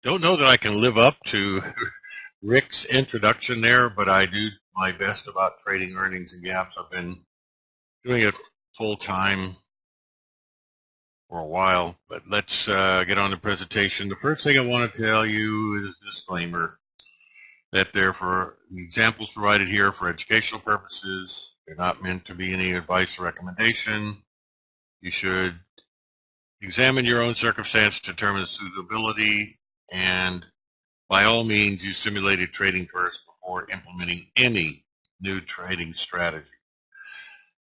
Don't know that I can live up to Rick's introduction there, but I do my best about trading earnings and gaps. I've been doing it full time for a while, but let's get on the presentation. The first thing I want to tell you is a disclaimer that they're for the examples provided here for educational purposes. They're not meant to be any advice or recommendation. You should examine your own circumstance to determine the suitability, and by all means, use simulated trading first before implementing any new trading strategy.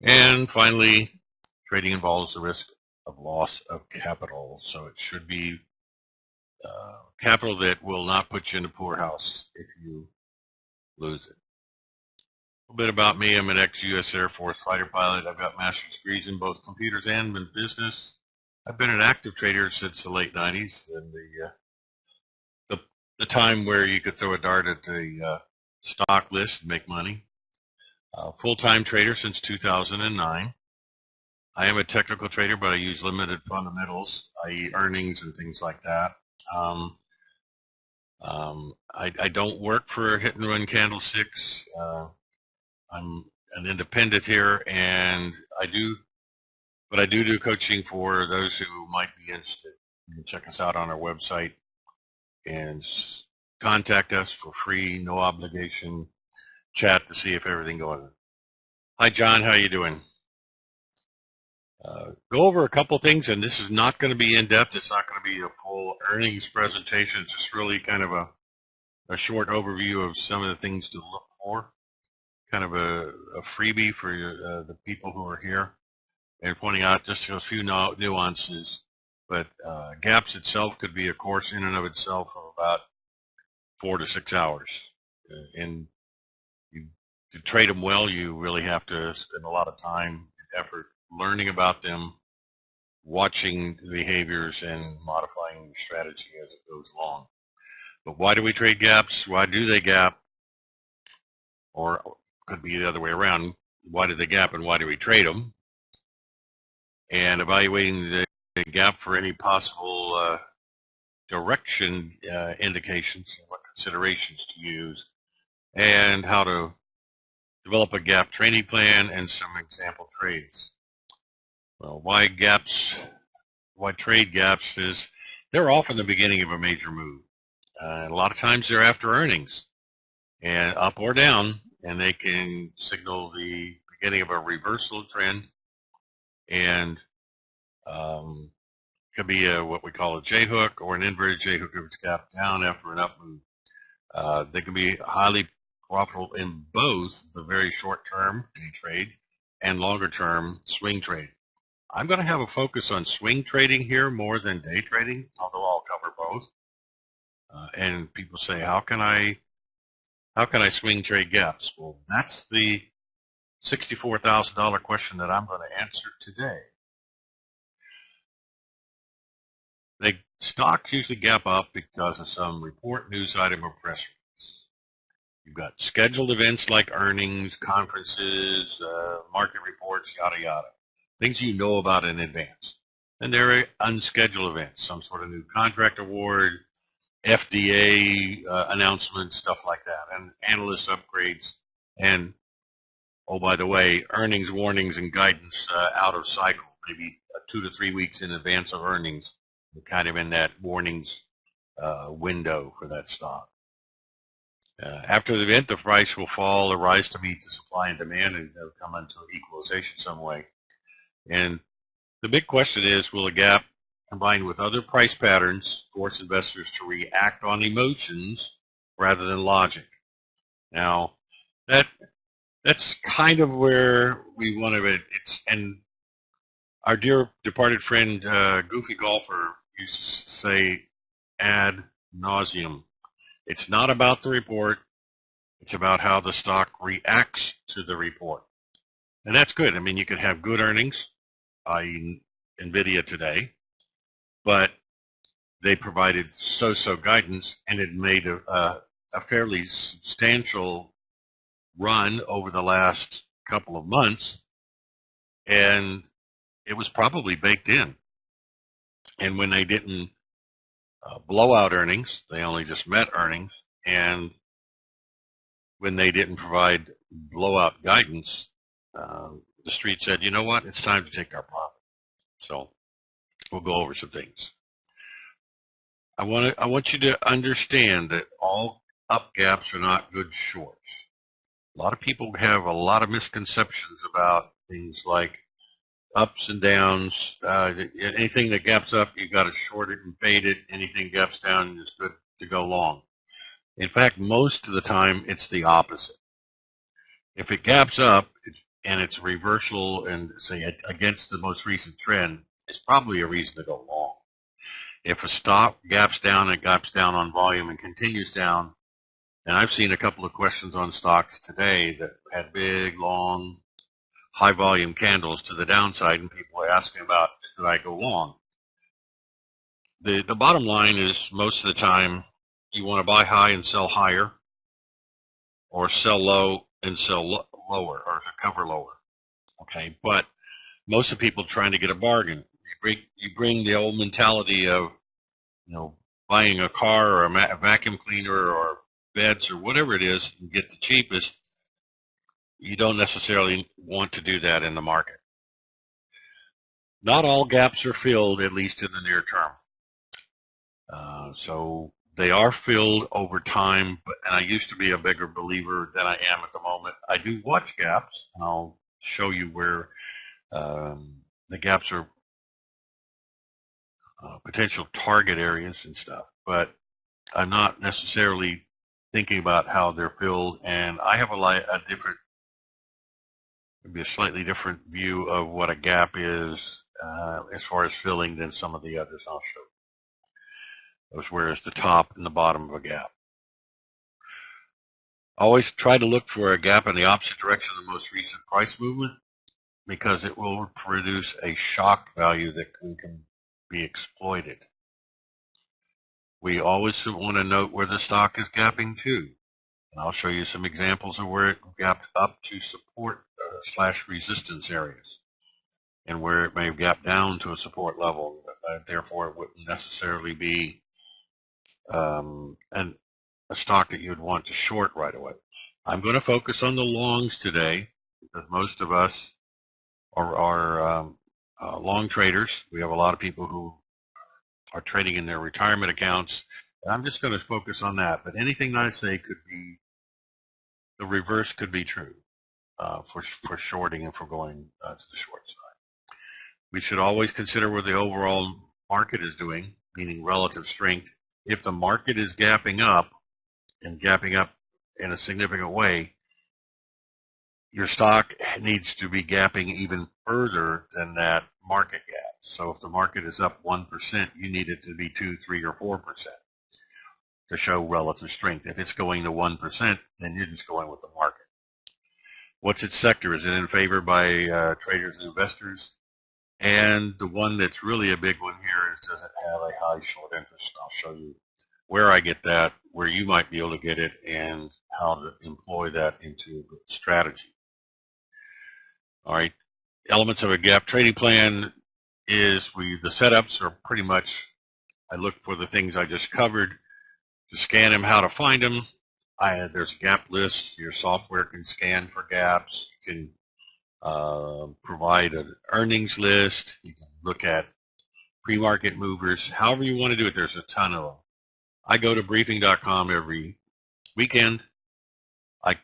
And finally, trading involves the risk of loss of capital, so it should be capital that will not put you in the poorhouse if you lose it. A little bit about me. I'm an ex-U.S. Air Force fighter pilot. I've got master's degrees in both computers and in business. I've been an active trader since the late 90s, and the time where you could throw a dart at the stock list and make money. Full-time trader since 2009. I am a technical trader, but I use limited fundamentals, i.e. earnings and things like that. I don't work for Hit and Run Candlesticks. I'm an independent here, and I do coaching for those who might be interested. You can check us out on our website and contact us for free, no obligation chat to see if everything goes on. Hi, John. How you doing? Go over a couple things, and this is not going to be in-depth. It's not going to be a full earnings presentation. It's just really kind of a short overview of some of the things to look for, kind of a freebie for the people who are here, and pointing out just a few nuances. But gaps itself could be a course in and of itself of about 4 to 6 hours. And to trade them well, you really have to spend a lot of time and effort learning about them, watching the behaviors, and modifying your strategy as it goes along. But why do we trade gaps? Why do they gap? Or it could be the other way around. Why do they gap and why do we trade them? And evaluating the gap for any possible direction indications, what considerations to use, and how to develop a gap training plan and some example trades. Well, why trade gaps is they're often the beginning of a major move. A lot of times they're after earnings, and up or down, and they can signal the beginning of a reversal trend, and could be what we call a J-hook or an inverted J-hook if it's gapped down after an up move. They can be highly profitable in both the very short-term day trade and longer-term swing trade. I'm going to have a focus on swing trading here more than day trading, although I'll cover both. And people say, how can I swing trade gaps? Well, that's the $64,000 question that I'm going to answer today. Stocks usually gap up because of some report, news item, or press release. You've got scheduled events like earnings, conferences, market reports, yada yada. Things you know about in advance. And there are unscheduled events, some sort of new contract award, FDA announcement, stuff like that, and analyst upgrades, and, oh, by the way, earnings warnings and guidance out of cycle, maybe 2 to 3 weeks in advance of earnings. We're kind of in that warnings window for that stock. After the event, the price will fall or rise to meet the supply and demand, and it'll come into equalization some way. And the big question is, will a gap combined with other price patterns force investors to react on emotions rather than logic? Now, that's kind of where we want to. And our dear departed friend, Goofy Golfer, used to say ad nauseum. It's not about the report. It's about how the stock reacts to the report. And that's good. I mean, you could have good earnings, i.e. NVIDIA today, but they provided so-so guidance, and it made a fairly substantial run over the last couple of months, and it was probably baked in. And when they didn't blowout earnings. They only just met earnings. And when they didn't provide blowout guidance, the street said, you know what, it's time to take our profit. So we'll go over some things. I want you to understand that all up gaps are not good shorts. A lot of people have a lot of misconceptions about things like ups and downs. Anything that gaps up, you've got to short it and fade it. Anything gaps down is good to go long. In fact, most of the time, it's the opposite. If it gaps up and it's reversal and say against the most recent trend, it's probably a reason to go long. If a stock gaps down, it gaps down on volume and continues down. And I've seen a couple of questions on stocks today that had big, long, high volume candles to the downside, and people are asking about, should I go long? The bottom line is most of the time you want to buy high and sell higher, or sell low and sell lower, or cover lower. Okay, but most of the people trying to get a bargain. You bring the old mentality of, buying a car or a vacuum cleaner or beds or whatever it is and get the cheapest. You don't necessarily want to do that in the market. Not all gaps are filled, at least in the near term. So they are filled over time, and I used to be a bigger believer than I am at the moment. I do watch gaps, and I'll show you where the gaps are potential target areas and stuff, but I'm not necessarily thinking about how they're filled, and I have maybe a slightly different view of what a gap is as far as filling than some of the others I'll show you. Those where is the top and the bottom of a gap. Always try to look for a gap in the opposite direction of the most recent price movement, because it will produce a shock value that can be exploited. We always want to note where the stock is gapping to. And I'll show you some examples of where it gapped up to support / resistance areas, and where it may gap down to a support level. Therefore, it wouldn't necessarily be a stock that you would want to short right away. I'm going to focus on the longs today, because most of us are long traders. We have a lot of people who are trading in their retirement accounts. And I'm just going to focus on that. But anything that I say could be, the reverse could be true for shorting and for going to the short side. We should always consider where the overall market is doing, meaning relative strength. If the market is gapping up and gapping up in a significant way, your stock needs to be gapping even further than that market gap. So if the market is up 1%, you need it to be 2, 3, or 4% to show relative strength. If it's going to 1%, then you're just going with the market. What's its sector? Is it in favor by traders and investors? And the one that's really a big one here is, does it have a high short interest? I'll show you where I get that, where you might be able to get it, and how to employ that into a strategy. All right. Elements of a gap trading plan is the setups are pretty much, I look for the things I just covered to scan them, how to find them. There's a gap list. Your software can scan for gaps. You can provide an earnings list. You can look at pre-market movers. However you want to do it, there's a ton of them. I go to briefing.com every weekend. I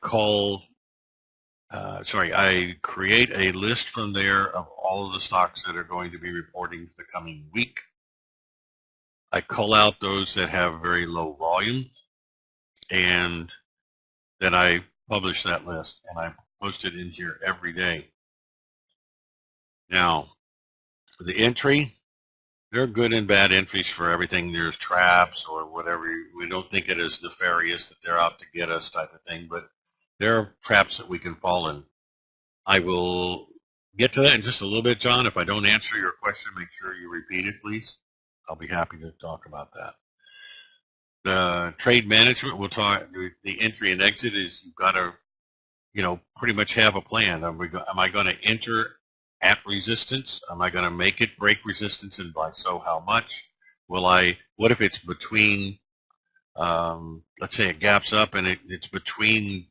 create a list from there of all of the stocks that are going to be reporting the coming week. I call out those that have very low volume, and then I publish that list, and I post it in here every day. Now, for the entry, there are good and bad entries for everything. There's traps or whatever. We don't think it is nefarious that they're out to get us type of thing, but there are traps that we can fall in. I will get to that in just a little bit, John. If I don't answer your question, make sure you repeat it, please. I'll be happy to talk about that. The trade management, we'll talk. The entry and exit is, you've got to, pretty much have a plan. Am I going to enter at resistance? Am I going to make it break resistance, and by so how much? What if it's between, let's say it gaps up and it's between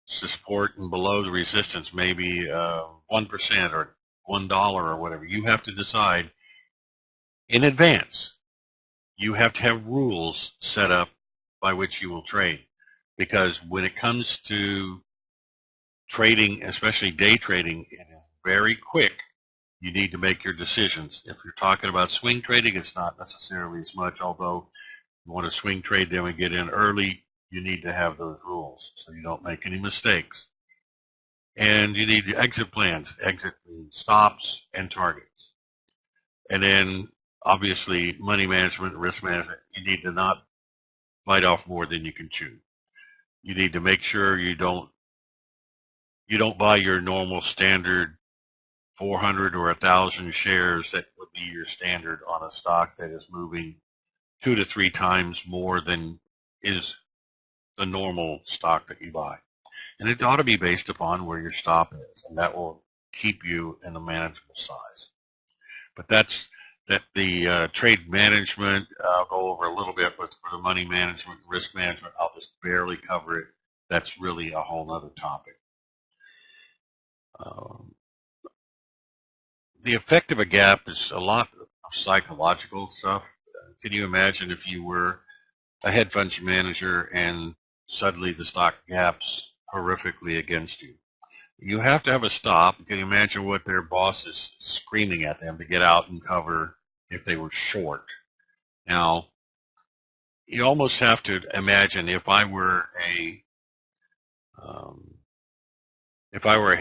support and below the resistance, maybe 1% or $1 or whatever. You have to decide in advance. You have to have rules set up by which you will trade. Because when it comes to trading, especially day trading, very quick, you need to make your decisions. If you're talking about swing trading, it's not necessarily as much, although you want to swing trade them and get in early, you need to have those rules so you don't make any mistakes. And you need exit plans, exit stops and targets. And then obviously money management, risk management, you need to not bite off more than you can chew. You need to make sure you don't buy your normal standard 400 or 1,000 shares that would be your standard on a stock that is moving 2 to 3 times more than is the normal stock that you buy. And it ought to be based upon where your stop is, and that will keep you in a manageable size. But that's the trade management. I'll go over a little bit, but for the money management, risk management, I'll just barely cover it. That's really a whole other topic. The effect of a gap is a lot of psychological stuff. Can you imagine if you were a hedge fund manager and suddenly the stock gaps horrifically against you? You have to have a stop. Can you imagine what their boss is screaming at them to get out and cover if they were short? Now, you almost have to imagine if I were a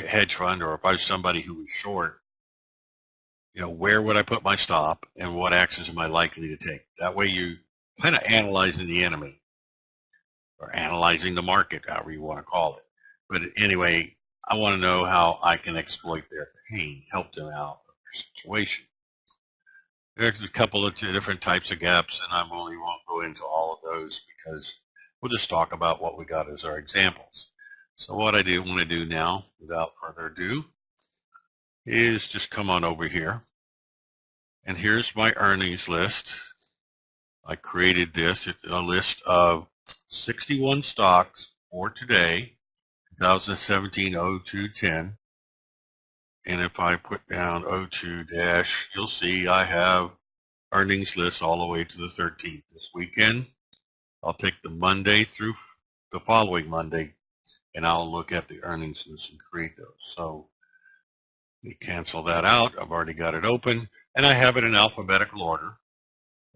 hedge fund or if I was somebody who was short, where would I put my stop and what actions am I likely to take? That way you kind of analyzing the enemy or analyzing the market, however you want to call it. But anyway, I want to know how I can exploit their pain, help them out of their situation. There's a couple of different types of gaps, and I won't go into all of those because we'll just talk about what we got as our examples. So what I want to do now, without further ado, is just come on over here. And here's my earnings list. I created this. It's a list of 61 stocks for today, 2017 0210. And if I put down 02 dash, you'll see I have earnings lists all the way to the 13th. This weekend, I'll take the Monday through the following Monday, and I'll look at the earnings lists and create those. So we cancel that out. I've already got it open, and I have it in alphabetical order.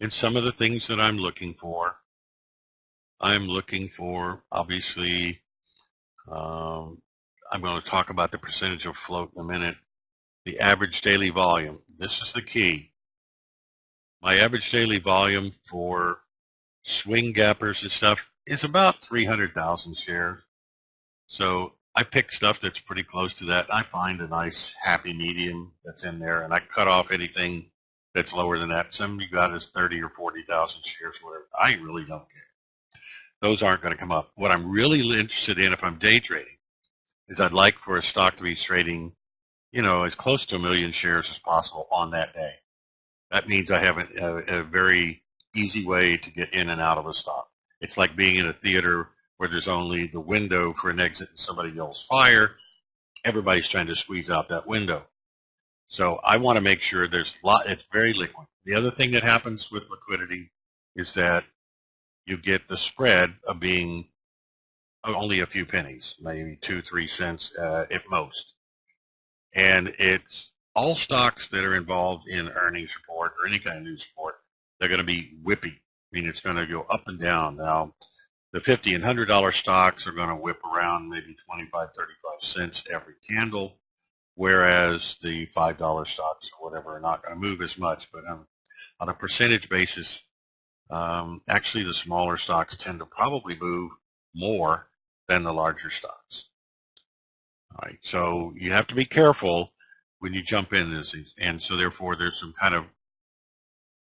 And some of the things that I'm looking for, obviously, I'm going to talk about the percentage of float in a minute. The average daily volume. This is the key. My average daily volume for swing gappers and stuff is about 300,000 shares. So I pick stuff that's pretty close to that. I find a nice happy medium that's in there, and I cut off anything that's lower than that. Some you got is 30 or 40,000 shares, whatever. I really don't care. Those aren't going to come up. What I'm really interested in if I'm day trading is I'd like for a stock to be trading, as close to 1 million shares as possible on that day. That means I have a very easy way to get in and out of a stock. It's like being in a theater where there's only the window for an exit and somebody yells fire. Everybody's trying to squeeze out that window. So I want to make sure it's very liquid. The other thing that happens with liquidity is that you get the spread of being only a few pennies, maybe 2-3 cents at most. And it's all stocks that are involved in earnings report or any kind of news report, they're going to be whippy. I mean, it's going to go up and down. Now, the $50 and $100 stocks are going to whip around maybe 25, 35 cents every candle, whereas the $5 stocks or whatever are not going to move as much. But on a percentage basis, actually the smaller stocks tend to probably move more than the larger stocks. All right, so you have to be careful when you jump in this, and so therefore there's some kind of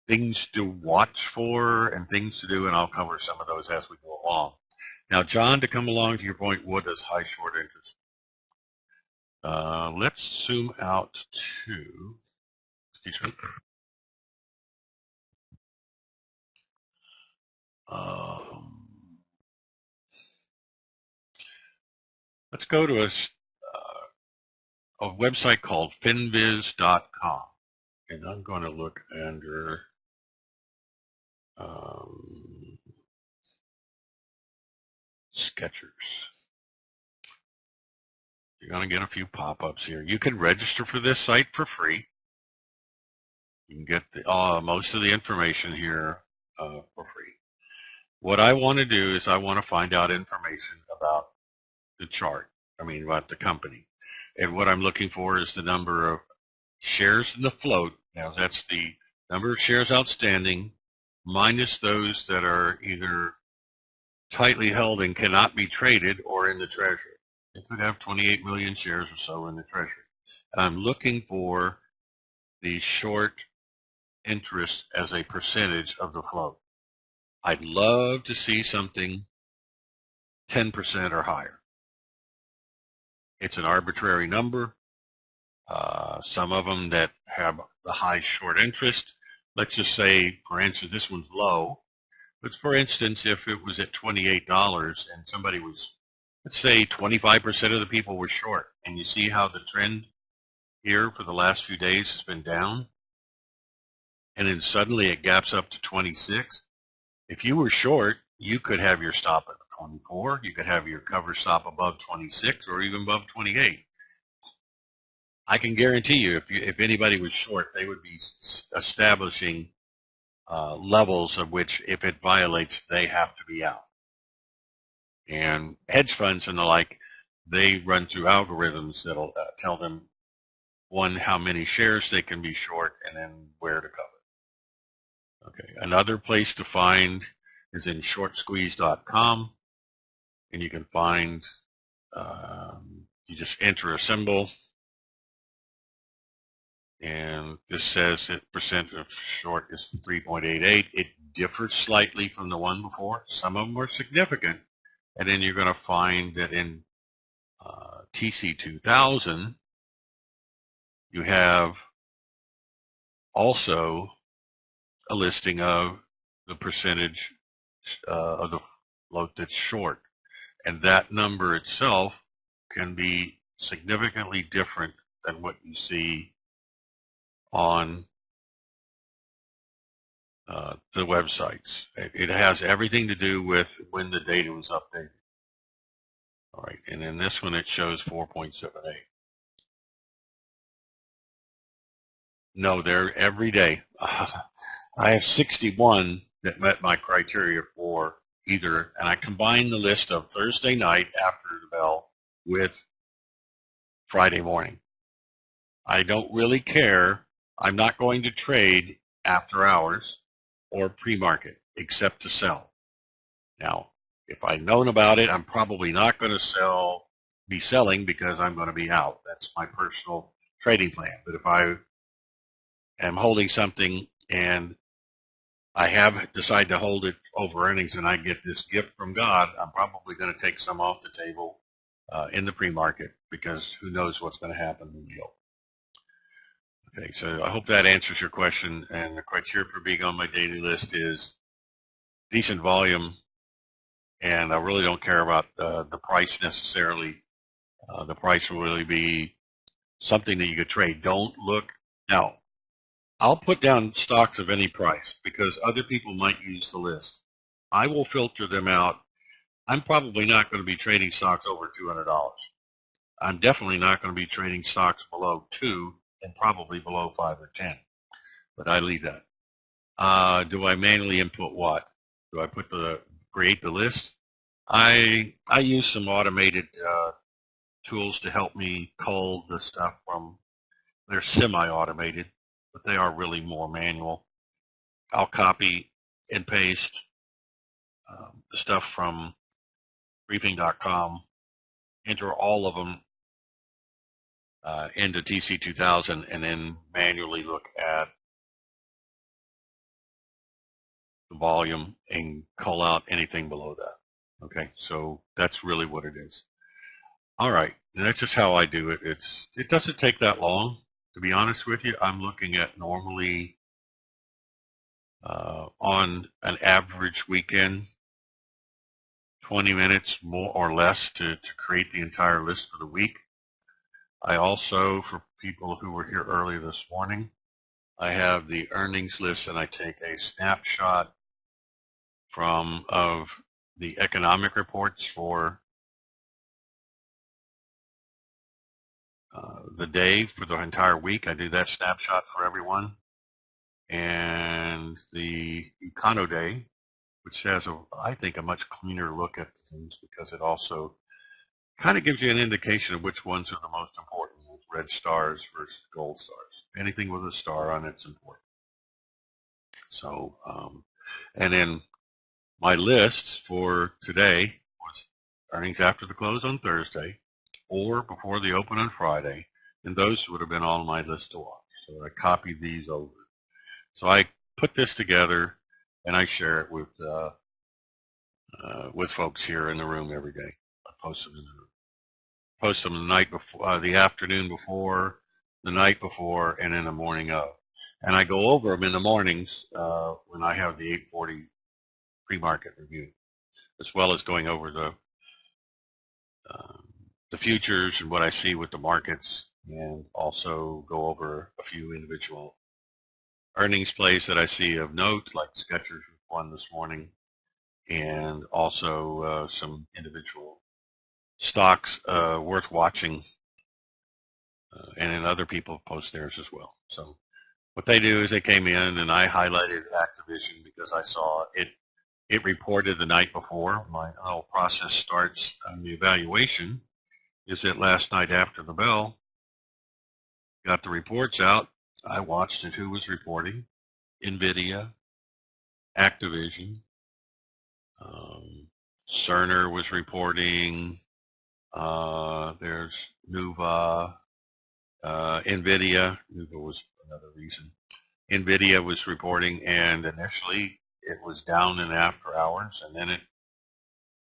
things to watch for and things to do, and I'll cover some of those as we go along. Now, John, to come along to your point, what does high short interest? Let's zoom out to, excuse me. Let's go to a website called finviz.com. And I'm going to look under Skechers. You're going to get a few pop-ups here. You can register for this site for free. You can get most of the information here for free. What I want to do is I want to find out information about the chart. About the company. And what I'm looking for is the number of shares in the float. Now, that's the number of shares outstanding minus those that are either tightly held and cannot be traded or in the treasury. It could have 28 million shares or so in the treasury. And I'm looking for the short interest as a percentage of the float. I'd love to see something 10% or higher. It's an arbitrary number. Some of them that have the high short interest, let's just say, for instance, this one's low. But for instance, if it was at $28 and somebody was, let's say 25% of the people were short, and you see how the trend here for the last few days has been down, and then suddenly it gaps up to 26. If you were short, you could have your stop at 24. You could have your cover stop above 26 or even above 28. I can guarantee you, if anybody was short, they would be establishing levels of which, if it violates, they have to be out. And hedge funds and the like, they run through algorithms that'll tell them, one, how many shares they can be short, and then where to cover. Okay, another place to find is in shortsqueeze.com, and you can find, you just enter a symbol, and this says that percent of short is 3.88. It differs slightly from the one before. Some of them are significant. And then you're going to find that in TC2000, you have also a listing of the percentage of the float that's short. And that number itself can be significantly different than what you see on the websites. It has everything to do with when the data was updated. All right, and in this one it shows 4.78. No, they're every day. I have 61 that met my criteria for either, and I combined the list of Thursday night after the bell with Friday morning. I don't really care. I'm not going to trade after hours or pre-market except to sell. Now, if I'd known about it, I'm probably not going to be selling because I'm going to be out. That's my personal trading plan. But if I am holding something and I have decided to hold it over earnings and I get this gift from God, I'm probably going to take some off the table in the pre-market because who knows what's going to happen in the open. Okay, so I hope that answers your question. And the criteria for being on my daily list is decent volume, and I really don't care about the price necessarily. The price will really be something that you could trade. Don't look. Now, I'll put down stocks of any price because other people might use the list. I will filter them out. I'm probably not going to be trading stocks over $200. I'm definitely not going to be trading stocks below 2 and probably below 5 or 10. But I leave that. Do I manually input what? Do I create the list? I use some automated tools to help me cull the stuff from. They're semi-automated, but they are really more manual. I'll copy and paste the stuff from briefing.com, enter all of them into TC2000, and then manually look at the volume and cull out anything below that. Okay, so that's really what it is. All right, and that's just how I do it. It doesn't take that long, to be honest with you. I'm looking at normally on an average weekend, 20 minutes more or less to create the entire list for the week. I also, for people who were here early this morning, I have the earnings list, and I take a snapshot of the economic reports for the day for the entire week. I do that snapshot for everyone. And the Econo Day, which has, I think, a much cleaner look at things because it also kind of gives you an indication of which ones are the most important, with red stars versus gold stars. Anything with a star on it's important. So, and then my list for today was earnings after the close on Thursday or before the open on Friday, and those would have been on my list to watch. So I copied these over. So I put this together and I share it with folks here in the room every day. I post them in the room. Post them the night before, the afternoon before, the night before, and in the morning of. And I go over them in the mornings when I have the 8:40 pre-market review, as well as going over the futures and what I see with the markets, and also go over a few individual earnings plays that I see of note, like Skechers one this morning, and also some individual stocks worth watching, and then other people post theirs as well. So what they do is they came in and I highlighted Activision because I saw it reported the night before. My whole process starts on the evaluation is that last night after the bell, got the reports out. I watched it, who was reporting. NVIDIA, Activision, Cerner was reporting. There's Nuva, NVIDIA. Nuva was another reason. NVIDIA was reporting, and initially it was down in after hours, and then it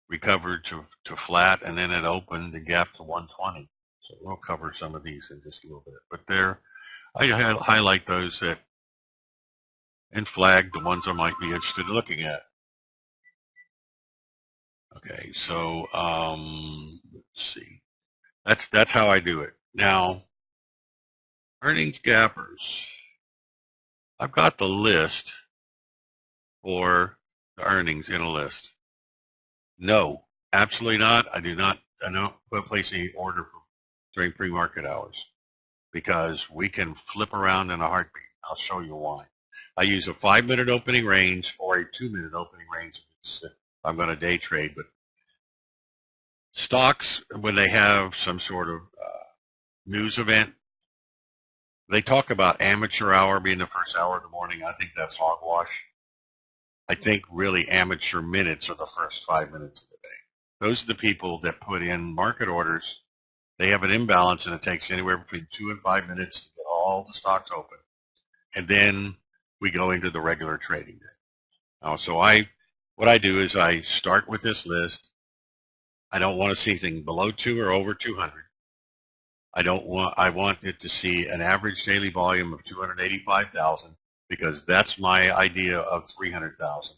recovered to flat, and then it opened the gap to 120. So we'll cover some of these in just a little bit. But I highlight those that and flag the ones I might be interested in looking at. Okay, so let's see. That's how I do it. Now, earnings gappers. I've got the list for the earnings in a list. No, absolutely not. I don't place any order during pre-market hours because we can flip around in a heartbeat. I'll show you why. I use a 5-minute opening range or a 2-minute opening range if I'm going to day trade. But stocks, when they have some sort of news event, they talk about amateur hour being the first hour of the morning. I think that's hogwash. I think really amateur minutes are the first 5 minutes of the day. Those are the people that put in market orders. They have an imbalance, and it takes anywhere between 2 and 5 minutes to get all the stocks open. And then we go into the regular trading day. So what I do is I start with this list. I don't want to see anything below 2 or over 200. I want it to see an average daily volume of 285,000 because that's my idea of 300,000.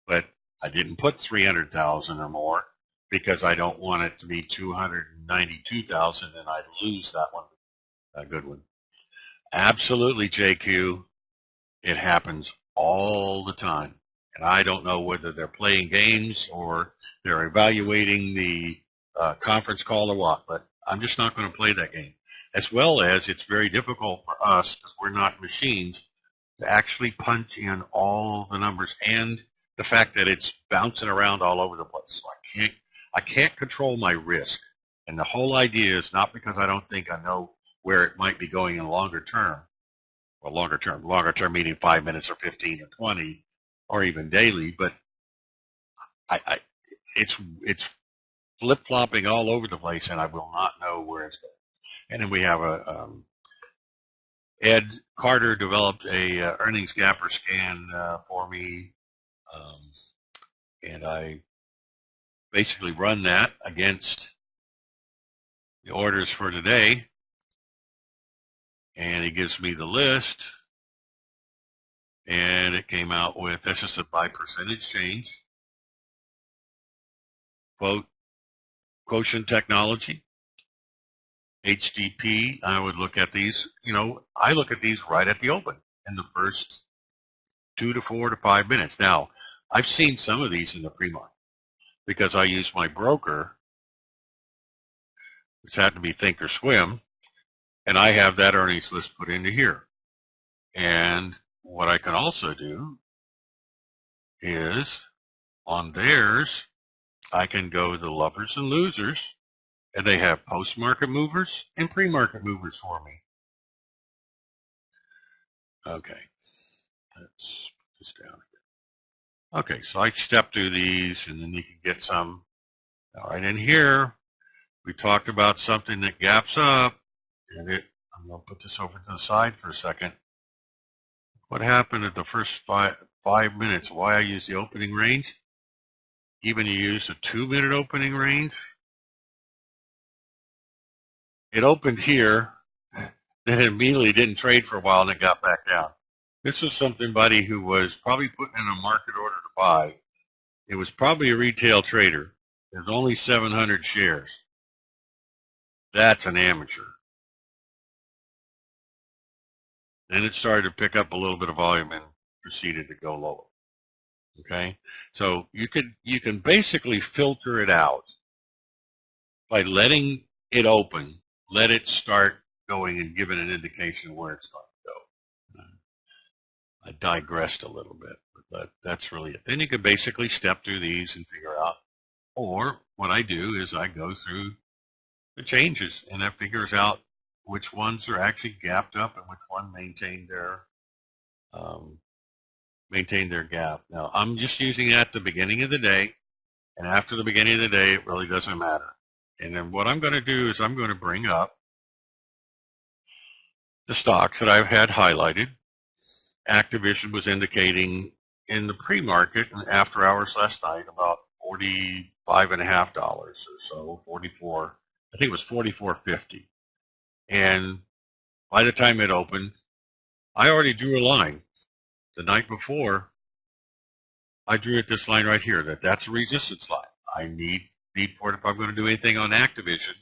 But I didn't put 300,000 or more because I don't want it to be 292,000 and I'd lose that one, a good one. Absolutely, JQ. It happens all the time. And I don't know whether they're playing games or they're evaluating the conference call or what, but I'm just not going to play that game. As well as it's very difficult for us, because we're not machines, to actually punch in all the numbers and the fact that it's bouncing around all over the place. So I can't control my risk. And the whole idea is not because I don't think I know where it might be going in longer term. Well, longer term meaning 5 minutes or 15 or 20 or even daily, but it's flip-flopping all over the place and I will not know where it's going. And then we have Ed Carter developed a earnings gapper scan for me, and I basically run that against the orders for today, and he gives me the list, And it came out with, that's just a by percentage change. Quotient technology, HDP. I would look at these, I look at these right at the open in the first 2 to 4 to 5 minutes. Now, I've seen some of these in the pre-market because I use my broker, which happened to be Thinkorswim, and I have that earnings list put into here. And what I can also do is on theirs, I can go to lovers and losers, and they have post-market movers and pre-market movers for me. Okay, let's put this down again. Okay, so I step through these, and then you can get some. All right, in here, we talked about something that gaps up, and I'm going to put this over to the side for a second. What happened at the first five minutes? Why I use the opening range? Even you use the 2-minute opening range. It opened here, then it immediately didn't trade for a while, and it got back down. This was somebody who was probably putting in a market order to buy. It was probably a retail trader. There's only 700 shares. That's an amateur. Then it started to pick up a little bit of volume and proceeded to go lower. Okay, so you can basically filter it out by letting it open, let it start going and giving an indication of where it's going to go. I digressed a little bit, but that's really it. Then you can basically step through these and figure out, or what I do is I go through the changes and that figures out which ones are actually gapped up and which one maintained their gap. Now, I'm just using it at the beginning of the day, and after the beginning of the day, it really doesn't matter. And then what I'm going to do is I'm going to bring up the stocks that I've had highlighted. Activision was indicating in the pre-market and after hours last night about $45.50 or so, 44. I think it was 44.50. And by the time it opened, I already drew a line. The night before, I drew at this line right here. That's a resistance line. I need for it if I'm going to do anything on Activision.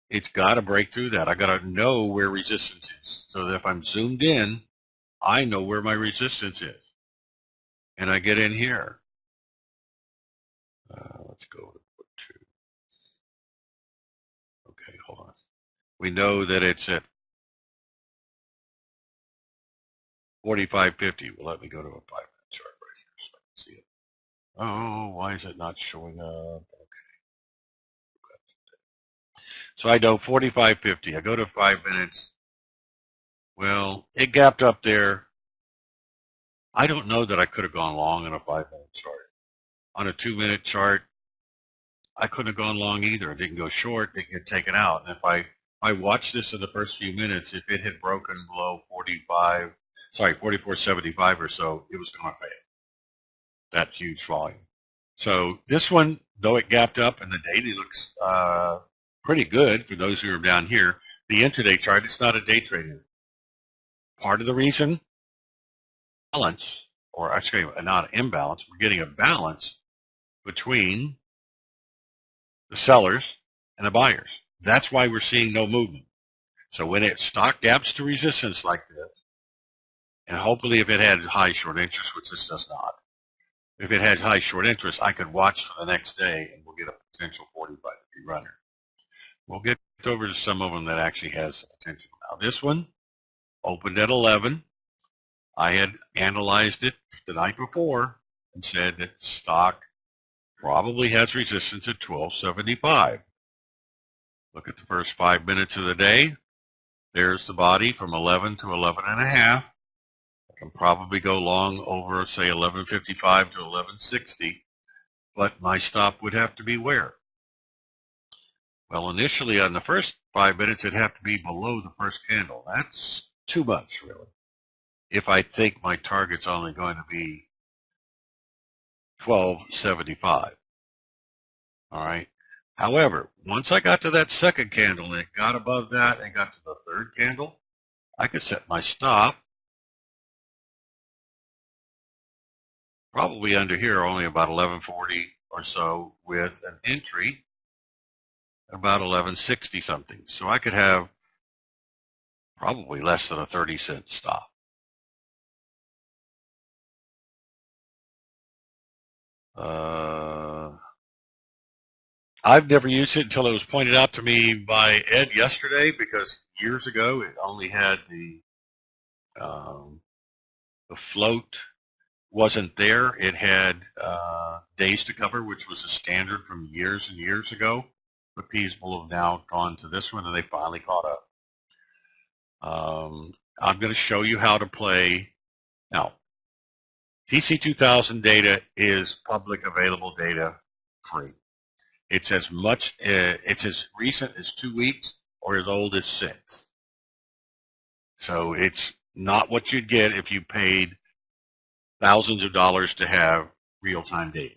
It's got to break through that. I got to know where resistance is, so that if I'm zoomed in, I know where my resistance is. And I get in here. Let's go to put 2. Okay, hold on. We know that it's at 45.50. Well, let me go to a 5-minute chart right here so I can see it. Oh, why is it not showing up? Okay. So I know 45.50. I go to 5 minutes. Well, it gapped up there. I don't know that I could have gone long on a 5-minute chart. On a 2-minute chart, I couldn't have gone long either. It didn't go short. It didn't get taken out. And if I watched this in the first few minutes, if it had broken below 44.75 or so, it was going to fail. That huge volume. So this one, though it gapped up and the daily looks pretty good for those who are down here, the intraday chart, it's not a day trader. Part of the reason, balance, or actually not an imbalance, we're getting a balance between the sellers and the buyers. That's why we're seeing no movement. So when it stock gaps to resistance like this, and hopefully if it had high short interest, which this does not, if it had high short interest, I could watch for the next day and we'll get a potential 45-degree runner. We'll get over to some of them that actually has potential. Now this one opened at 11. I had analyzed it the night before and said that stock probably has resistance at 12.75. Look at the first 5 minutes of the day. There's the body from 11 to 11 and a half. I can probably go long over, say, 11.55 to 11.60, but my stop would have to be where? Well, initially on the first 5 minutes, it'd have to be below the first candle. That's too much, really. If I think my target's only going to be 12.75. All right. However, once I got to that second candle and it got above that and got to the third candle, I could set my stop probably under here, only about 1140 or so, with an entry about 1160 something. So I could have probably less than a 30-cent stop. I've never used it until it was pointed out to me by Ed yesterday, because years ago it only had the float wasn't there. It had days to cover, which was a standard from years and years ago. But people have now gone to this one, and they finally caught up. I'm going to show you how to play. Now, TC2000 data is public available data, free. It's as recent as 2 weeks or as old as 6. So it's not what you'd get if you paid thousands of dollars to have real-time data.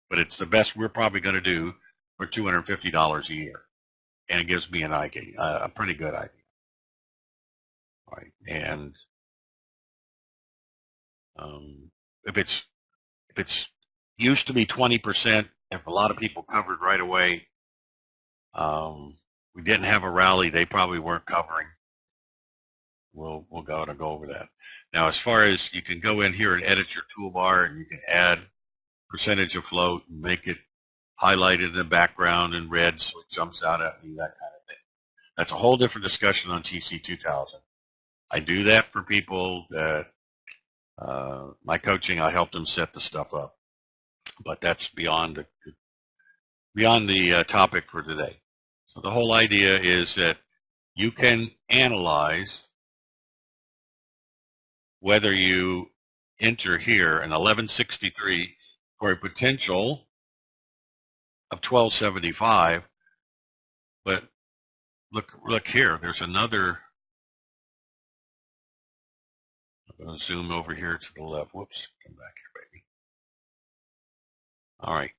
But it's the best we're probably going to do for $250 a year. And it gives me a pretty good idea. All right. And if it's used to be 20%, if a lot of people covered right away, we didn't have a rally, they probably weren't covering. We'll go over that. Now, as far as you can go in here and edit your toolbar, and you can add percentage of float and make it highlighted in the background in red so it jumps out at you, that kind of thing. That's a whole different discussion on TC2000. I do that for people that my coaching, I help them set the stuff up. But that's beyond the topic for today. So the whole idea is that you can analyze whether you enter here an 1163 for a potential of 1275, but look here, there's another. I'm going to zoom over here to the left. Whoops, come back here, baby. All right.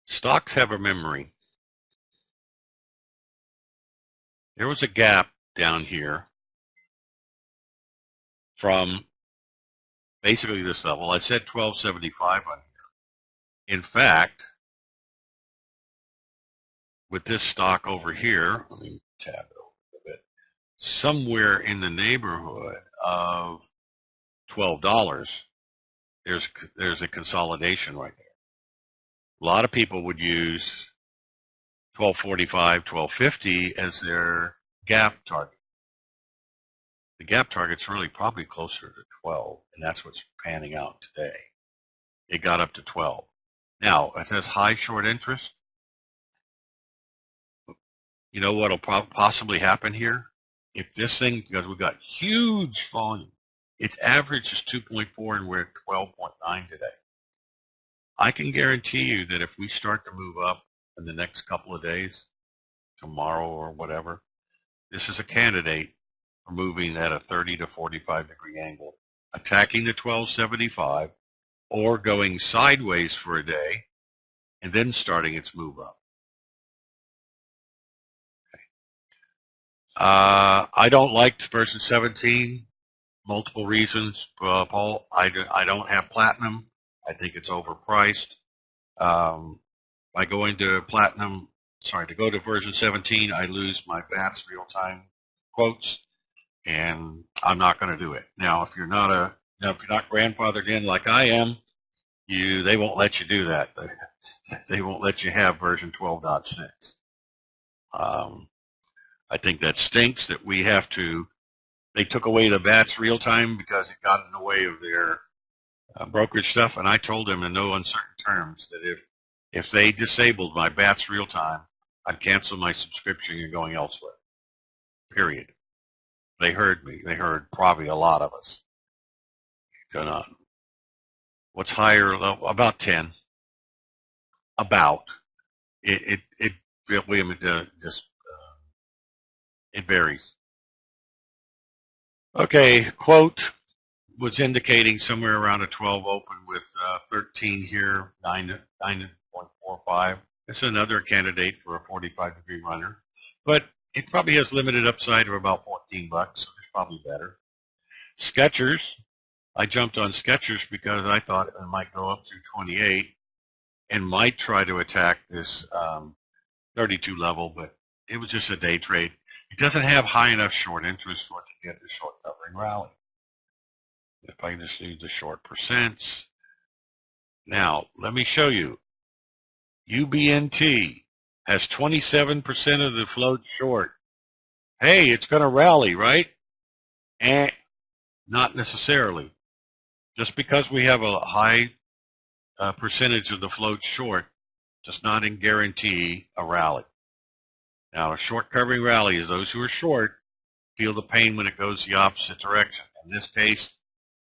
Stocks have a memory. There was a gap down here from basically this level. I said 1275 on here. In fact, with this stock over here, let me tab it over a bit, somewhere in the neighborhood of $12, there's a consolidation right there. A lot of people would use 1245, 1250 as their gap target. The gap target's really probably closer to 12, and that's what's panning out today. It got up to 12. Now, it says high short interest. You know what will possibly happen here? If this thing, because we've got huge volume, its average is 2.4 and we're at 12.9 today. I can guarantee you that if we start to move up in the next couple of days, tomorrow or whatever, this is a candidate for moving at a 30 to 45 degree angle, attacking the 1275 or going sideways for a day and then starting its move up. I don't like version 17. Multiple reasons, Paul. I don't have platinum. I think it's overpriced. By going to to go to version 17, I lose my BATS real-time quotes, and I'm not going to do it. Now, if you're not grandfathered in like I am, they won't let you do that. They won't let you have version 12.6. I think that stinks that they took away the BATS real time because it got in the way of their brokerage stuff, and I told them in no uncertain terms that if they disabled my BATS real time, I'd cancel my subscription and going elsewhere. Period. They heard me. They heard probably a lot of us. What's higher? About 10. About. It varies. Okay, quote was indicating somewhere around a 12 open with 13 here, 9.45. It's another candidate for a 45-degree runner, but it probably has limited upside of about 14 bucks, so it's probably better. Skechers, I jumped on Skechers because I thought it might go up through 28 and might try to attack this 32 level, but it was just a day trade. It doesn't have high enough short interest for it to get the short covering rally. If I just do the short percents. Now, let me show you. UBNT has 27% of the float short. Hey, it's going to rally, right? Eh, not necessarily. Just because we have a high percentage of the float short does not guarantee a rally. Now, a short covering rally is those who are short feel the pain when it goes the opposite direction. In this case,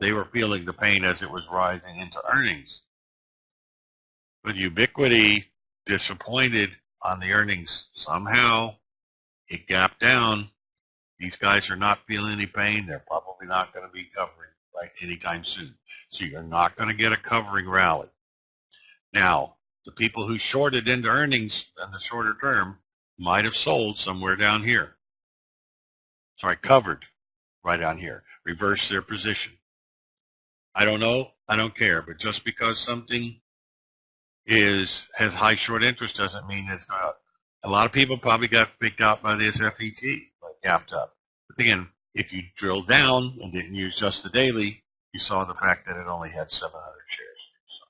they were feeling the pain as it was rising into earnings. But Ubiquity disappointed on the earnings. Somehow it gapped down. These guys are not feeling any pain. They're probably not going to be covering right anytime soon. So you're not going to get a covering rally. Now, the people who shorted into earnings in the shorter term might have sold somewhere down here. Sorry, covered right down here. Reverse their position. I don't know. I don't care. But just because something has high short interest doesn't mean it's not. A lot of people probably got freaked out by this FET, like gapped up. But again, if you drill down and didn't use just the daily, you saw the fact that it only had 700 shares. So,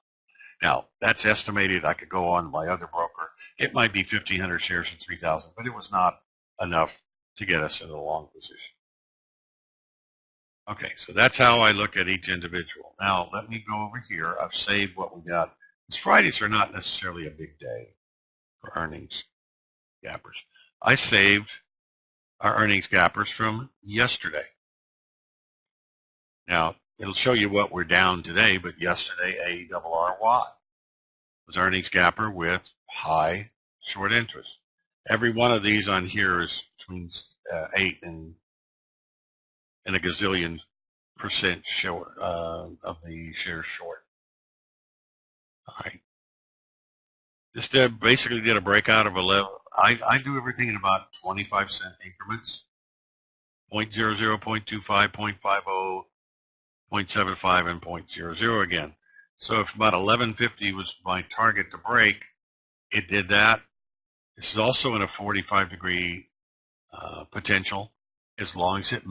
now, that's estimated. I could go on my other broker. It might be 1,500 shares and 3,000, but it was not enough to get us in a long position. Okay, so that's how I look at each individual. Now, let me go over here. I've saved what we got. Because Fridays are not necessarily a big day for earnings gappers. I saved our earnings gappers from yesterday. Now, it'll show you what we're down today, but yesterday, ARRY was earnings gapper with high short interest. Every one of these on here is between 8 and a gazillion percent short of the shares short. All right. Just basically did a breakout of 11. I do everything in about 25-cent increments. 0.00, 0.25, 0.50, 0.75, and 0.00 again. So if about 1150 was my target to break, it did that. This is also in a 45-degree potential as long as it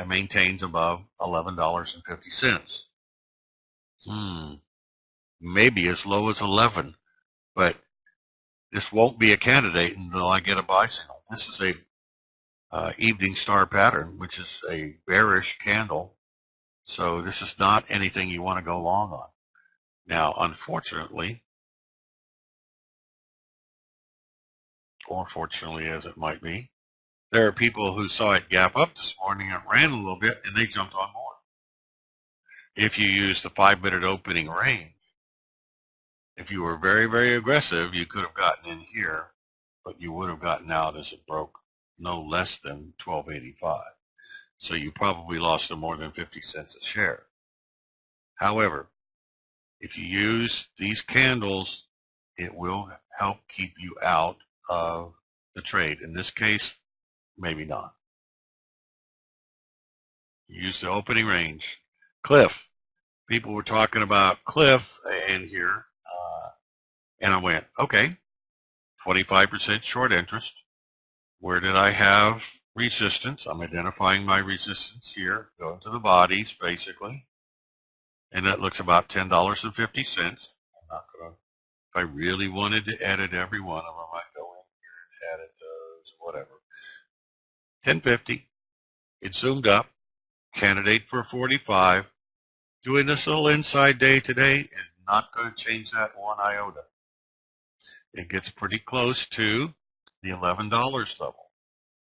maintains above $11.50. Maybe as low as 11, but this won't be a candidate until I get a buy signal. This is a evening star pattern, which is a bearish candle. So this is not anything you want to go long on. Now, unfortunately, or fortunately as it might be, there are people who saw it gap up this morning and ran a little bit and they jumped on more. If you use the 5-minute opening range, if you were very, very aggressive, you could have gotten in here, but you would have gotten out as it broke no less than 1285. So you probably lost more than 50 cents a share. However, if you use these candles, it will help keep you out of the trade. In this case, maybe not. Use the opening range. Cliff. People were talking about Cliff in here, and I went, okay, 25% short interest. Where did I have resistance? I'm identifying my resistance here. Going to the bodies, basically. And that looks about $10.50. I'm not going to, if I really wanted to edit every one of them, I'd go in here and edit those, whatever. 1050. It zoomed up. Candidate for 45. Doing this little inside day today is not going to change that one iota. It gets pretty close to the $11 level.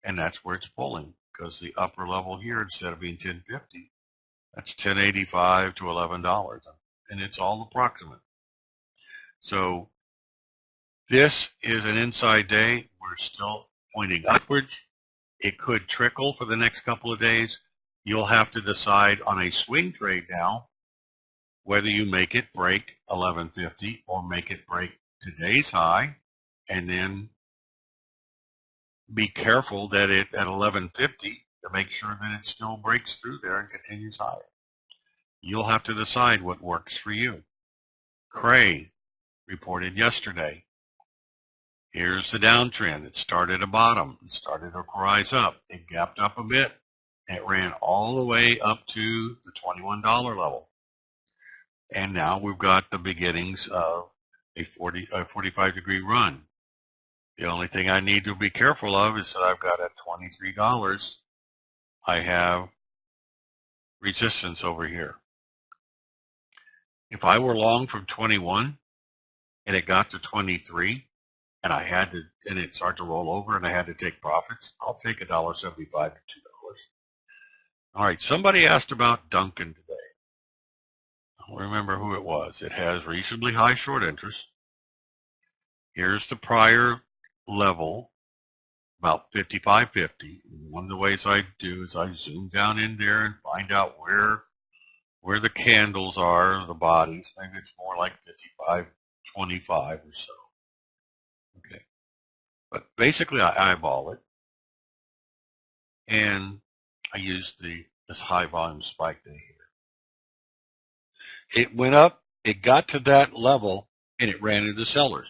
And that's where it's pulling, because the upper level here, instead of being 1050, that's 1085 to $11. And it's all approximate. So this is an inside day. We're still pointing upwards. It could trickle for the next couple of days. You'll have to decide on a swing trade now whether you make it break 1150 or make it break today's high and then be careful that it at 1150 to make sure that it still breaks through there and continues higher. You'll have to decide what works for you. Cray reported yesterday. Here's the downtrend. It started a bottom. It started to rise up. It gapped up a bit. It ran all the way up to the $21 level. And now we've got the beginnings of a 45-degree run. The only thing I need to be careful of is that I've got at $23, I have resistance over here. If I were long from 21 and it got to 23 and it started to roll over and I had to take profits, I'll take $1.75 to $2. All right, somebody asked about Duncan today. I don't remember who it was. It has reasonably high short interest. Here's the prior level, about 55.50. One of the ways I do is I zoom down in there and find out where the candles are, the bodies. Maybe it's more like 55.25 or so. Okay. But basically I eyeball it, and I use this high volume spike day here. It went up, it got to that level, and it ran into sellers.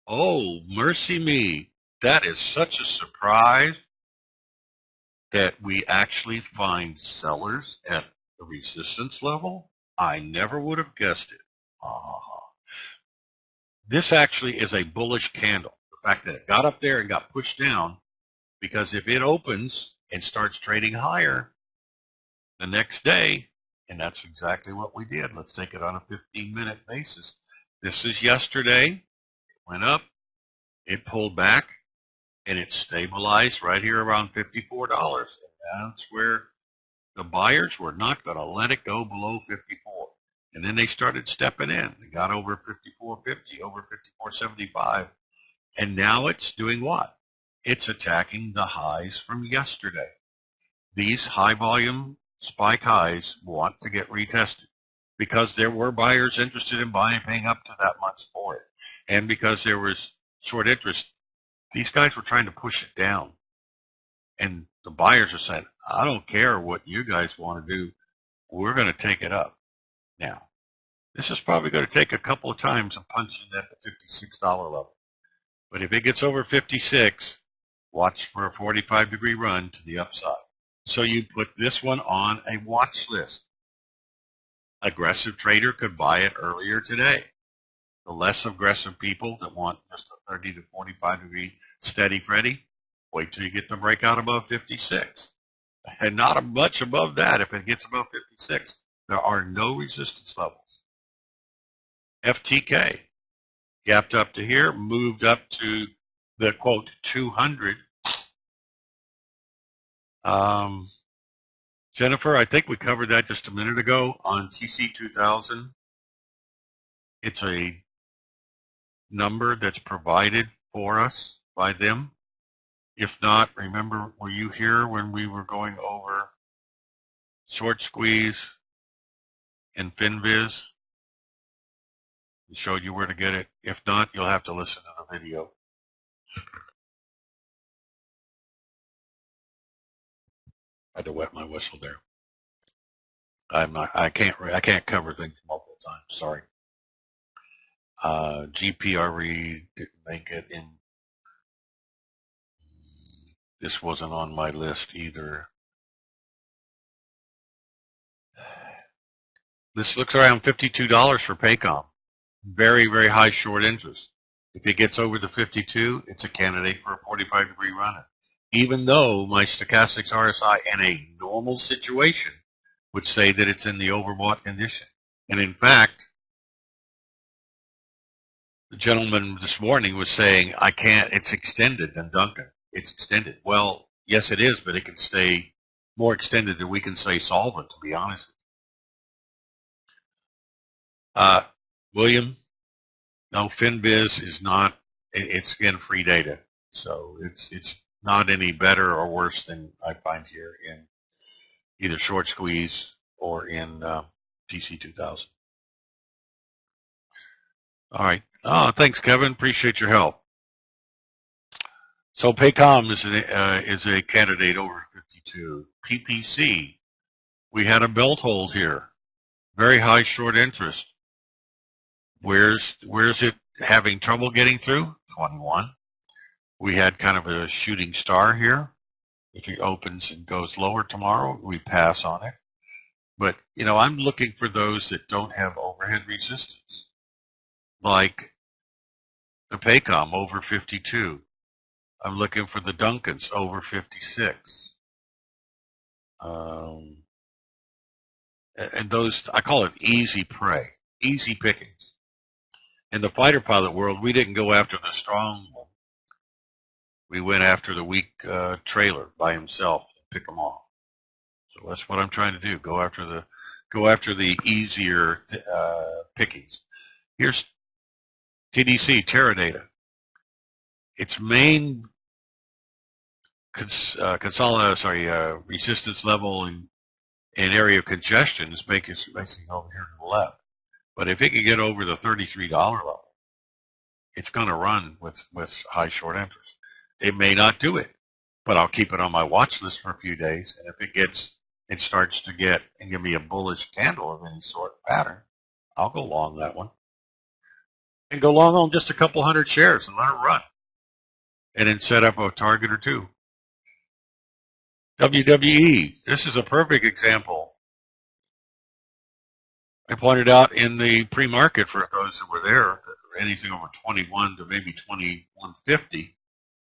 Oh, mercy me. That is such a surprise that we actually find sellers at the resistance level. I never would have guessed it. This actually is a bullish candle. The fact that it got up there and got pushed down, because if it opens and starts trading higher the next day, and that's exactly what we did. Let's take it on a 15-minute basis. This is yesterday. It went up, it pulled back, and it stabilized right here around $54. And that's where the buyers were not going to let it go below 54. And then they started stepping in. They got over 54.50, over 54.75. And now it's doing what? It's attacking the highs from yesterday. These high volume spike highs want to get retested because there were buyers interested in buying, paying up to that much for it. And because there was short interest, these guys were trying to push it down. And the buyers are saying, I don't care what you guys want to do. We're going to take it up. Now, this is probably going to take a couple of times of punching at the $56 level. But if it gets over 56, watch for a 45-degree run to the upside. So you put this one on a watch list. Aggressive trader could buy it earlier today. The less aggressive people that want just a 30 to 45-degree steady Freddy, wait till you get the breakout above 56. And not much above that. If it gets above 56, there are no resistance levels. FTK gapped up to here, moved up to the quote 200. Jennifer, I think we covered that just a minute ago on TC2000. It's a number that's provided for us by them. If not, remember, were you here when we were going over short squeeze and FinViz? We showed you where to get it. If not, you'll have to listen to the video. I had to wet my whistle there. I can't cover things multiple times. Sorry. GPRE didn't make it in. This wasn't on my list either. This looks around $52 for Paycom. Very, very high short interest. If it gets over the 52, it's a candidate for a 45-degree run. Even though my stochastics RSI in a normal situation would say that it's in the overbought condition. And in fact, the gentleman this morning was saying, I can't, it's extended than Duncan. It's extended. Well, yes, it is, but it can stay more extended than we can say solvent, to be honest. William, no, FinViz is not, it's again free data. So it's not any better or worse than I find here in either short squeeze or in TC2000. All right. Oh, thanks, Kevin. Appreciate your help. So Paycom is a candidate over 52. PPC, we had a belt hold here. Very high short interest. Where's it having trouble getting through? 21. We had kind of a shooting star here. If it opens and goes lower tomorrow, we pass on it. But, I'm looking for those that don't have overhead resistance, like the Paycom over 52. I'm looking for the Duncans over 56. And those, I call it easy prey, easy pickings. In the fighter pilot world, we didn't go after the strong one. We went after the weak trailer by himself and pick them off. So that's what I'm trying to do. Go after the easier pickings. Here's TDC, Teradata. Its main resistance level and area of congestion is basically over here to the left. But if it can get over the $33 level, it's going to run with high short interest. It may not do it, but I'll keep it on my watch list for a few days. And if it starts to get and give me a bullish candle of any sort pattern, I'll go long that one. And go long on just a couple hundred shares and let it run. And then set up a target or two. WWE, this is a perfect example. I pointed out in the pre-market for those that were there, anything over 21 to maybe 2150.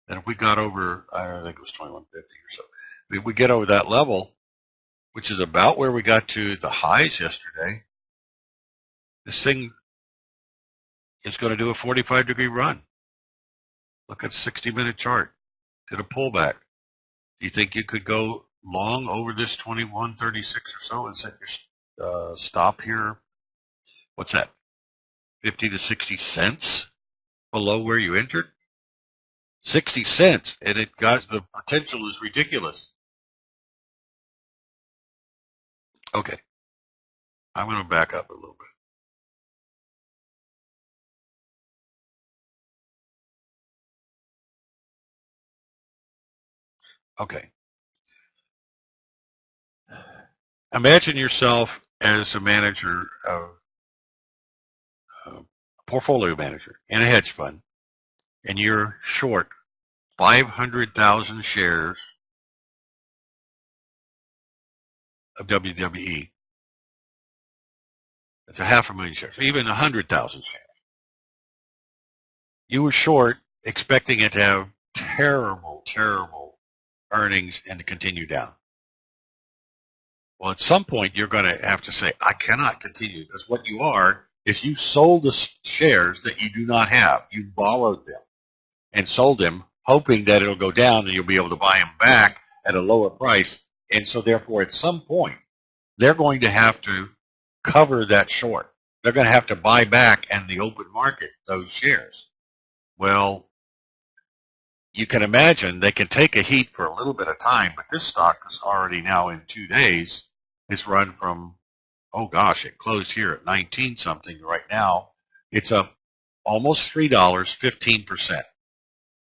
And if we got over, I think it was 2150 or so, if we get over that level, which is about where we got to the highs yesterday, this thing is going to do a 45-degree run. Look at the 60-minute chart. Did a pullback. Do you think you could go long over this 2136 or so and set your stop here? What's that? 50 to 60 cents below where you entered? 60 cents, and it got the potential is ridiculous. Okay, I'm going to back up a little bit. Okay. Imagine yourself as a manager, a portfolio manager in a hedge fund, and you're short 500,000 shares of WWE. That's a 500,000 shares, even 100,000 shares. You were short, expecting it to have terrible, terrible earnings and to continue down. Well, at some point, you're going to have to say, I cannot continue, because what you are is you sold the shares that you do not have. You borrowed them and sold them, hoping that it'll go down and you'll be able to buy them back at a lower price. And so, therefore, at some point, they're going to have to cover that short. They're going to have to buy back in the open market those shares. Well, you can imagine they can take a heat for a little bit of time, but this stock is already now in 2 days. It's run from, oh gosh, it closed here at 19 something right now. It's up almost $3, 15%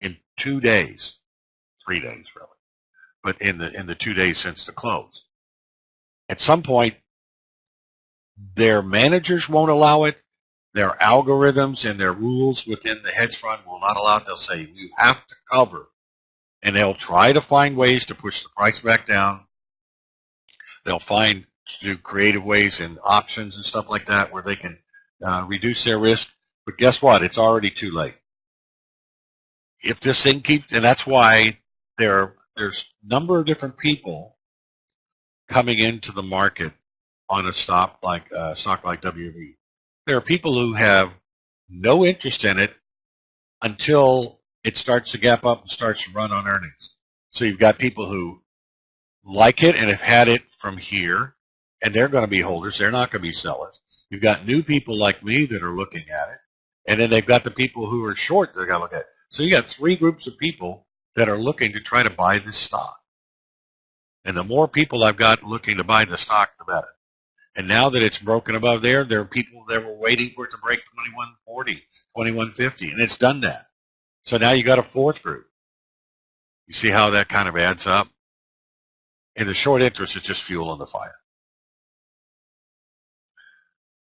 in 2 days. 3 days, really. But in the 2 days since the close. At some point, their managers won't allow it. Their algorithms and their rules within the hedge fund will not allow it. They'll say, you have to cover. And they'll try to find ways to push the price back down. They'll do creative ways and options and stuff like that where they can reduce their risk. But guess what? It's already too late. If this thing keeps, and that's why there's a number of different people coming into the market on a stock like WV. There are people who have no interest in it until it starts to gap up and starts to run on earnings. So you've got people who like it and have had it from here, and they're going to be holders. They're not going to be sellers. You've got new people like me that are looking at it, and then they've got the people who are short that are going to look at it. So you got 3 groups of people that are looking to try to buy this stock. And the more people I've got looking to buy the stock, the better. And now that it's broken above there are people that were waiting for it to break 2140, 2150, and it's done that. So now you got a 4th group. You see how that kind of adds up? In the short interest, it's just fuel on the fire.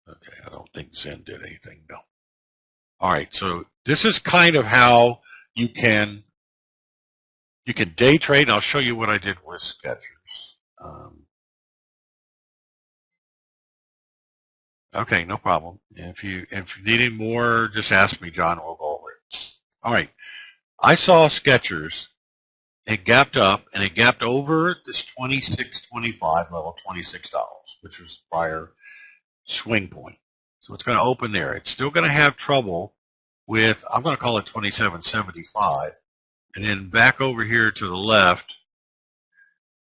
Okay, I don't think Zen did anything, no. All right, so this is kind of how you can day trade, and I'll show you what I did with Skechers. Okay, no problem. If you need any more, just ask me, John. We'll go over it. All right, I saw Skechers. It gapped up, and it gapped over this 26.25 level, $26, which was the prior swing point. So it's going to open there. It's still going to have trouble with, I'm going to call it 27.75. And then back over here to the left,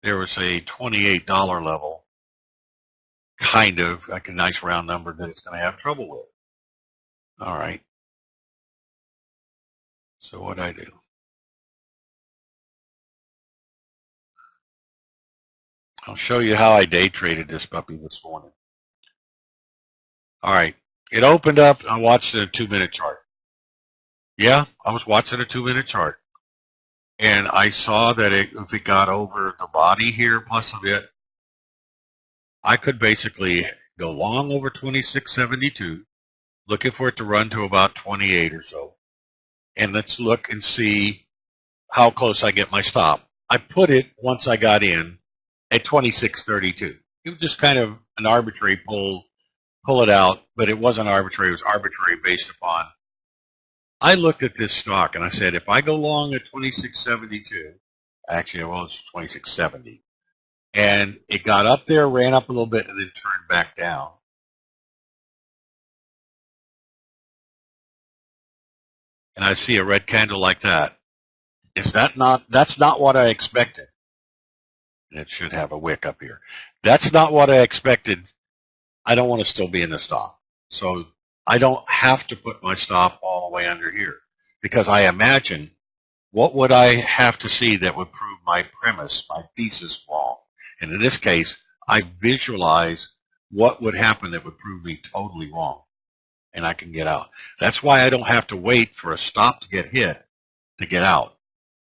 there was a $28 level, kind of, like a nice round number that it's going to have trouble with. All right. So what I do? I'll show you how I day traded this puppy this morning. All right. It opened up. I watched a 2-minute chart. Yeah, I was watching a 2-minute chart. And I saw that if it got over the body here plus a bit, I could basically go long over 26.72, looking for it to run to about 28 or so. And let's look and see how close I get my stop. I put it, once I got in, at 26.32. It was just kind of an arbitrary pull it out, but it wasn't arbitrary. It was arbitrary based upon. I looked at this stock and I said, if I go long at 26.72, actually, well, it's 26.70, and it got up there, ran up a little bit, and then turned back down. And I see a red candle like that. That's not what I expected. And it should have a wick up here. That's not what I expected. I don't want to still be in the stop. So I don't have to put my stop all the way under here, because I imagine, what would I have to see that would prove my premise, my thesis wrong? And in this case, I visualize what would happen that would prove me totally wrong, and I can get out. That's why I don't have to wait for a stop to get hit to get out.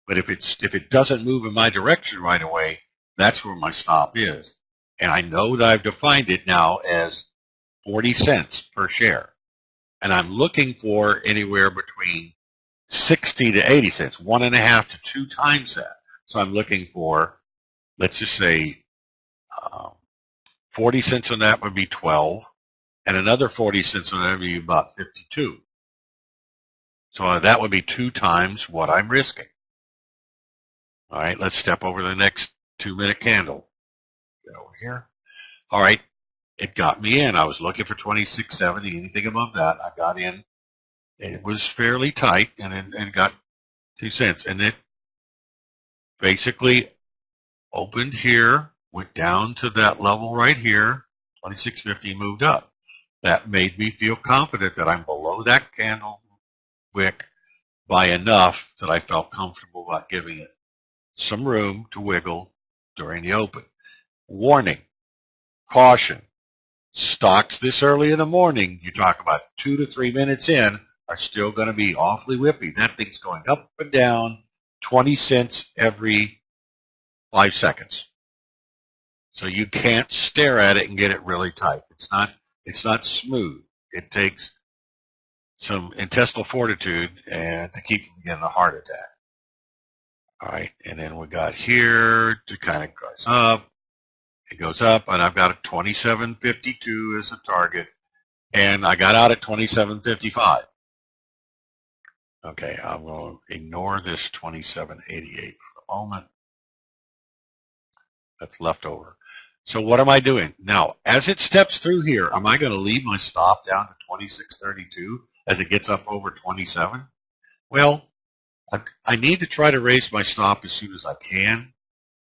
But if it doesn't move in my direction right away, that's where my stop is. And I know that I've defined it now as 40 cents per share. And I'm looking for anywhere between 60 to 80 cents, 1.5 to 2 times that. So I'm looking for, let's just say, 40 cents on that would be 12, and another 40 cents on that would be about 52. So that would be 2 times what I'm risking. All right, let's step over the next 2-minute candle. Get over here. All right, it got me in. I was looking for 26.70, anything above that. I got in. It was fairly tight, and got 2 cents. And it basically opened here, went down to that level right here, 26.50, moved up. That made me feel confident that I'm below that candle wick by enough that I felt comfortable about giving it some room to wiggle during the open. Warning, caution, stocks this early in the morning, you talk about 2 to 3 minutes in, are still going to be awfully whippy. That thing's going up and down 20 cents every 5 seconds. So you can't stare at it and get it really tight. It's not smooth. It takes some intestinal fortitude to keep from getting a heart attack. All right, and then we got here to kind of goes up. It goes up, and I've got a 27.52 as a target, and I got out at 27.55. Okay, I'm going to ignore this 27.88 for the moment. That's left over. So what am I doing? Now, as it steps through here, am I going to leave my stop down to 26.32 as it gets up over 27? Well, I need to try to raise my stop as soon as I can.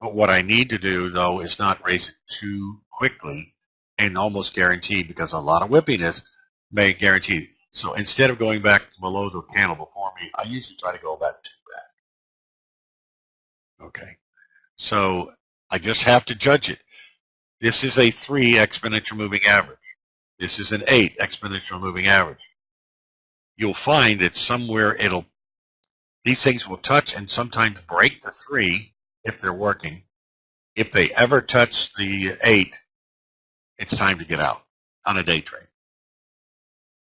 But what I need to do, though, is not raise it too quickly and almost guarantee, because a lot of whippiness may guarantee. So instead of going back below the candle before me, I usually try to go about 2 back. Okay. So I just have to judge it. This is a 3 exponential moving average. This is an 8 exponential moving average. You'll find that somewhere These things will touch and sometimes break the 3 if they're working. If they ever touch the 8, it's time to get out on a day trade.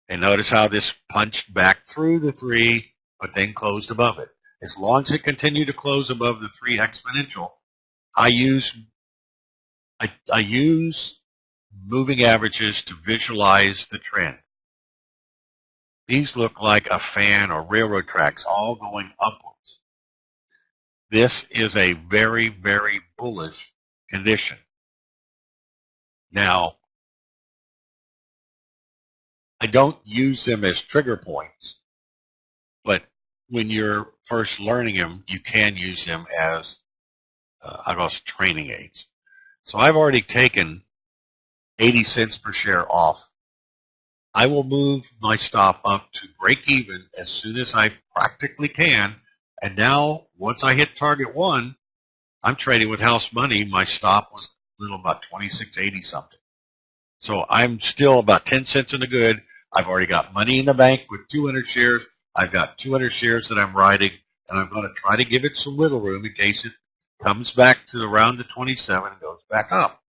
And notice how this punched back through the 3, but then closed above it. As long as it continued to close above the 3 exponential, I use moving averages to visualize the trend. These look like a fan or railroad tracks all going upwards. This is a very, very bullish condition. Now, I don't use them as trigger points, but when you're first learning them, you can use them as, I guess, training aids. So I've already taken 80 cents per share off. I will move my stop up to break even as soon as I practically can. And now, once I hit target 1, I'm trading with house money. My stop was a little about 26.80 something. So I'm still about 10 cents in the good. I've already got money in the bank with 200 shares. I've got 200 shares that I'm riding, and I'm going to try to give it some wiggle room in case it comes back to around the 27 and goes back up.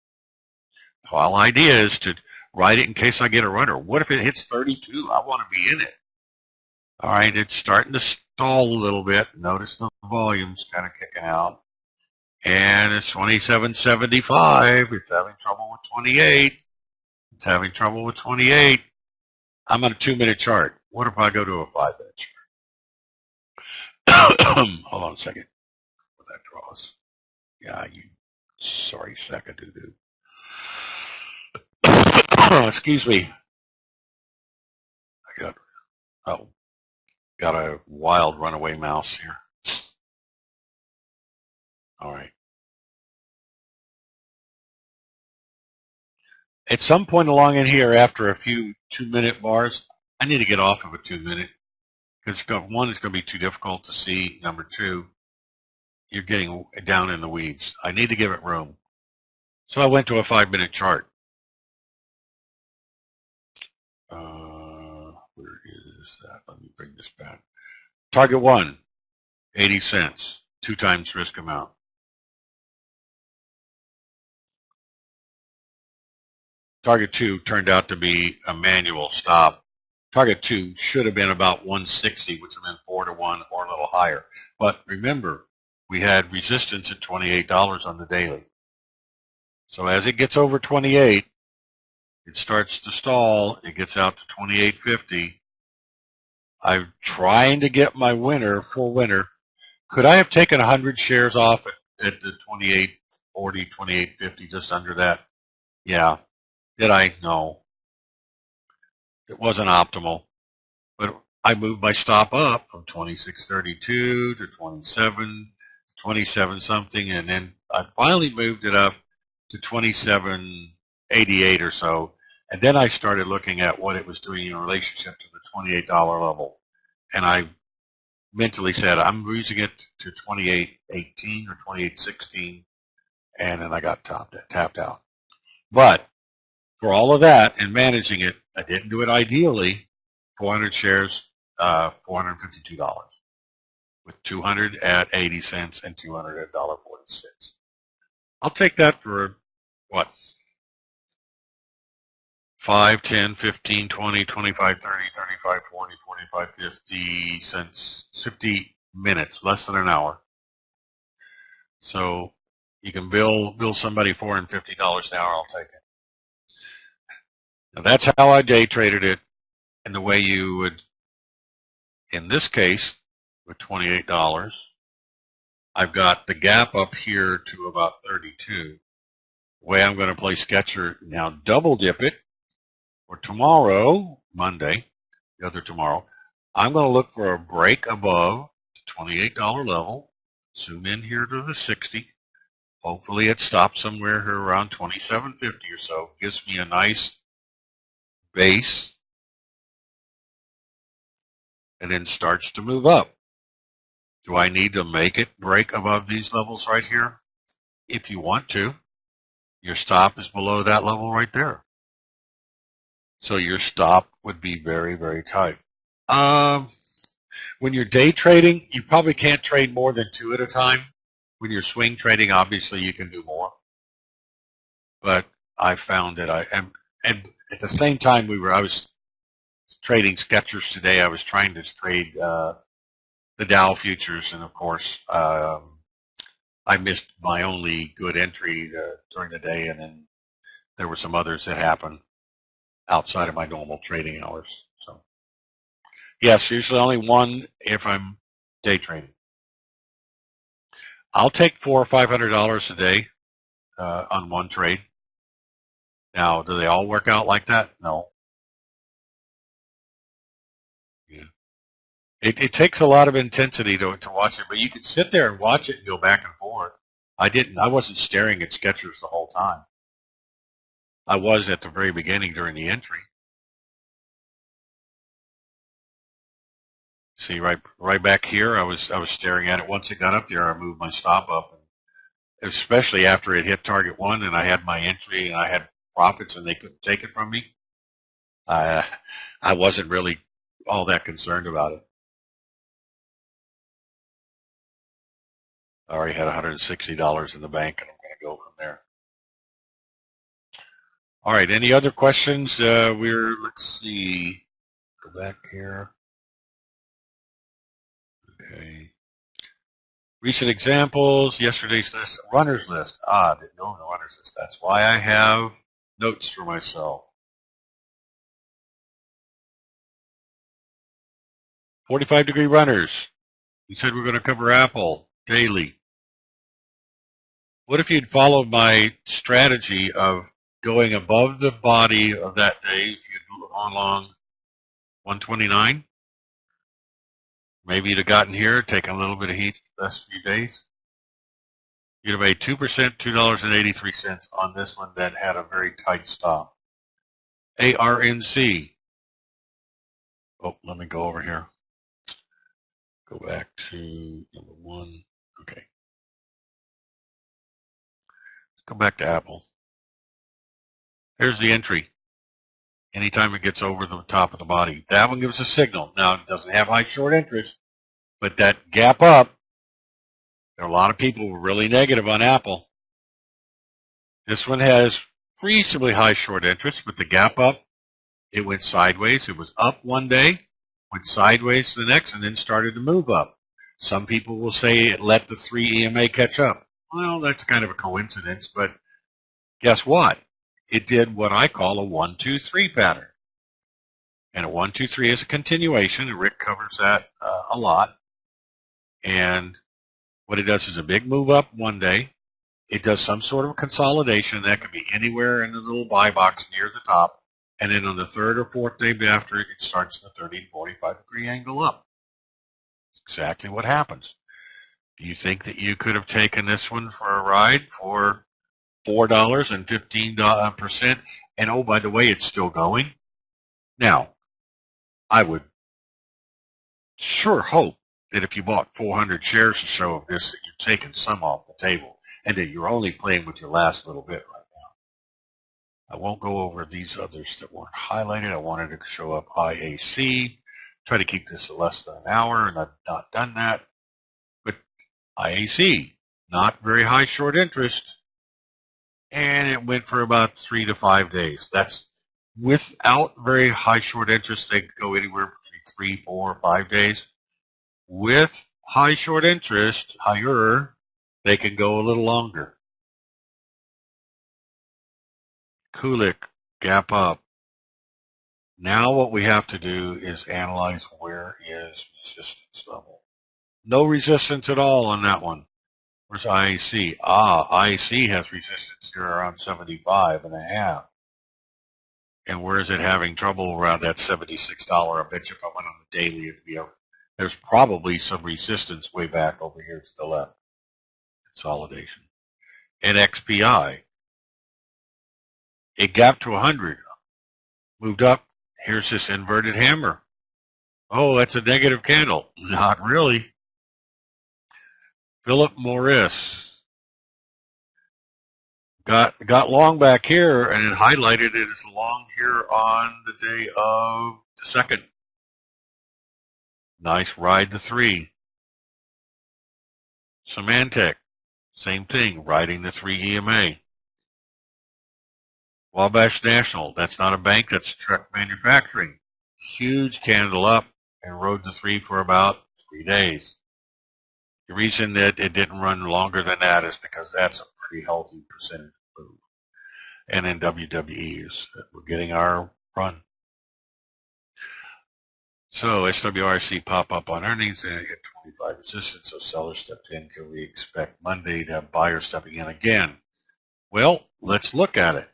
The whole idea is to ride it in case I get a runner. What if it hits 32? I want to be in it. All right, it's starting to stall a little bit. Notice the volume's kind of kicking out. And it's 27.75. It's having trouble with 28. It's having trouble with 28. I'm on a 2-minute chart. What if I go to a 5-minute chart? Hold on a second. What that draws. Yeah, you sorry sack of doo-doo. Excuse me. I got a wild runaway mouse here. All right. At some point along in here, after a few 2-minute bars, I need to get off of a 2-minute because 1, it's going to be too difficult to see. Number 2, you're getting down in the weeds. I need to give it room. So I went to a 5-minute chart. Where is that? Let me bring this back. Target 1, 80 cents, 2 times risk amount. Target 2 turned out to be a manual stop. Target 2 should have been about 160, which would have been 4 to 1 or a little higher. But remember, we had resistance at $28 on the daily. So as it gets over 28, it starts to stall. It gets out to 28.50. I'm trying to get my winner, full winner. Could I have taken 100 shares off at the 28.40, 28.50, just under that? Yeah. Did I? No. It wasn't optimal. But I moved my stop up from 26.32 to 27 something, and then I finally moved it up to 27.88 or so. And then I started looking at what it was doing in relationship to the $28 level. And I mentally said, I'm losing it to 28.18 or 28.16. And then I got tapped out. But for all of that and managing it, I didn't do it ideally. 400 shares, $452. With 200 at 80 cents and 200 at $1.46. I'll take that for, what, 5, 10, 15, 20, 25, 30, 35, 40, 45, 50 cents, 50 minutes, less than an hour. So you can bill somebody $450 an hour, I'll take it. Now that's how I day traded it, and the way you would, in this case, with $28, I've got the gap up here to about 32. The way I'm going to play Skechers, now double dip it for tomorrow, Monday, the other tomorrow. I'm going to look for a break above the $28 level. Zoom in here to the 60. Hopefully it stops somewhere here around 27.50 or so. Gives me a nice base and then starts to move up. Do I need to make it break above these levels right here? If you want to. Your stop is below that level right there. So your stop would be very, very tight. When you're day trading, you probably can't trade more than 2 at a time. When you're swing trading, obviously you can do more. But I found that and at the same time I was trading Skechers today. I was trying to trade the Dow futures, and of course, I missed my only good entry during the day, and then there were some others that happened outside of my normal trading hours. So, yes, usually only one if I'm day trading. I'll take $400 or $500 a day on one trade. Now, do they all work out like that? No. Yeah. It takes a lot of intensity to watch it, but you can sit there and watch it and go back and forth. I wasn't staring at Skechers the whole time. I was at the very beginning during the entry. See, right back here, I was staring at it. Once it got up there, I moved my stop up, and especially after it hit target one, and I had my entry, and I had profits, and they couldn't take it from me. I wasn't really all that concerned about it. I already had $160 in the bank, and I'm going to go from there. All right. Any other questions? Let's see. Go back here. Okay. Recent examples. Yesterday's list. Runner's list. Didn't know the runner's list. That's why I have notes for myself. 45-degree runners. We said we're going to cover Apple daily. What if you'd followed my strategy of going above the body of that day? You'd gone along 129. Maybe you'd have gotten here, taken a little bit of heat the last few days. You'd have made 2%, $2.83 on this one that had a very tight stop. ARNC. Oh, let me go over here. Go back to number one. Okay. Let's go back to Apple. Here's the entry. Anytime it gets over the top of the body. That one gives a signal. Now, it doesn't have high short interest, but that gap up, there are a lot of people who were really negative on Apple. This one has reasonably high short interest, but the gap up, it went sideways. It was up one day, went sideways the next, and then started to move up. Some people will say it let the 3 EMA catch up. Well, that's kind of a coincidence, but guess what? It did what I call a 1-2-3 pattern. And a 1-2-3 is a continuation, and Rick covers that a lot. And what it does is a big move up one day. It does some sort of consolidation. That could be anywhere in the little buy box near the top. And then on the third or fourth day after, it starts the 30 to 45-degree angle up. Exactly what happens. Do you think that you could have taken this one for a ride for $4.15%? And oh, by the way, it's still going. Now, I would sure hope that if you bought 400 shares or so of this, that you've taken some off the table and that you're only playing with your last little bit right now. I won't go over these others that weren't highlighted. I wanted to show up IAC. Try to keep this less than an hour, and I've not done that. But IAC, not very high short interest, and it went for about 3 to 5 days. That's without very high short interest. They could go anywhere between 3, 4, 5 days. With high short interest, higher, they can go a little longer. Kulik, gap up. Now what we have to do is analyze where is resistance level. No resistance at all on that one. Where's IAC? IAC has resistance here around 75.5. And where is it having trouble? Around that $76. I bet you if I went on the daily, it'd be there's probably some resistance way back over here to the left. Consolidation. NXPI. It gapped to 100. Moved up. Here's this inverted hammer. Oh, that's a negative candle. Not really. Philip Morris. Got long back here, and it highlighted it as long here on the day of the 2nd. Nice ride the 3. Symantec, same thing, riding the 3 EMA. Wabash National, that's not a bank, that's truck manufacturing. Huge candle up and rode the 3 for about 3 days. The reason that it didn't run longer than that is because that's a pretty healthy percentage move. And in WWEs, we're getting our run. So SWRC pop up on earnings and hit 25 resistance. So sellers stepped in. Can we expect Monday to have buyers stepping in again? Well, let's look at it.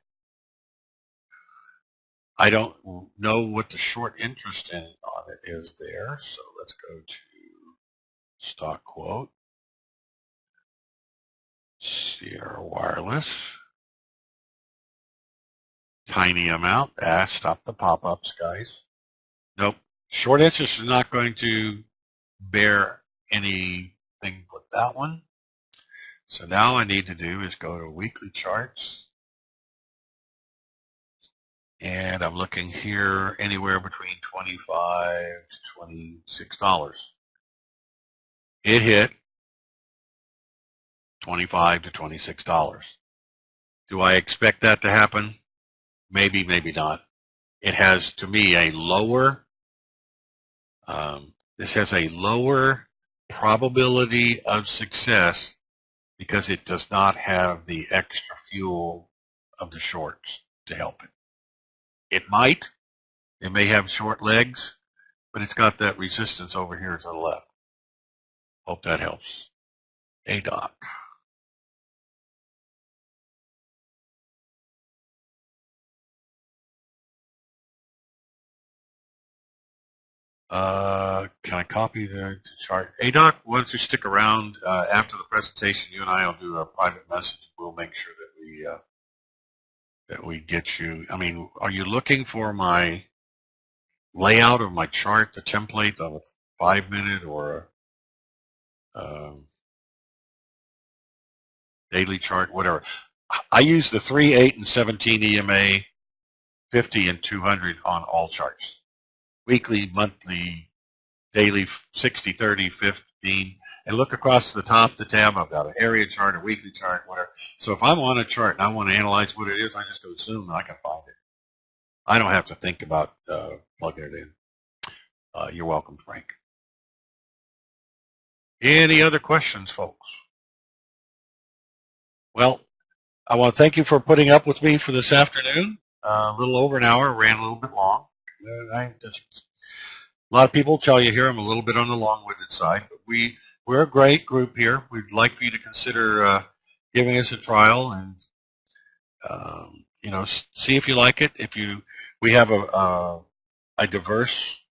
I don't know what the short interest in on it is there. So let's go to stock quote. Sierra Wireless. Tiny amount. Stop the pop-ups, guys. Nope. Short interest is not going to bear anything with that one. So now I need to do is go to weekly charts. And I'm looking here anywhere between $25 to $26. It hit $25 to $26. Do I expect that to happen? Maybe, maybe not. It has, to me, a lower, this has a lower probability of success because it does not have the extra fuel of the shorts to help it. It might. It may have short legs, but it's got that resistance over here to the left. Hope that helps. ADOC. Can I copy the chart? ADOC, why don't you stick around after the presentation? You and I will do a private message. We'll make sure that we get you. I mean, are you looking for my layout of my chart, the template of a 5-minute or a daily chart, whatever? I use the 3, 8, and 17 EMA, 50, and 200 on all charts. Weekly, monthly, daily, 60, 30, 15, and look across the top of the tab. I've got an area chart, a weekly chart, whatever. So if I'm on a chart and I want to analyze what it is, I just go zoom and I can find it. I don't have to think about plugging it in. You're welcome, Frank. Any other questions, folks? Well, I want to thank you for putting up with me for this afternoon. A little over an hour, ran a little bit long. A lot of people tell you here I'm a little bit on the long-winded side, but we're a great group here. We'd like for you to consider giving us a trial and see if you like it. We have a diverse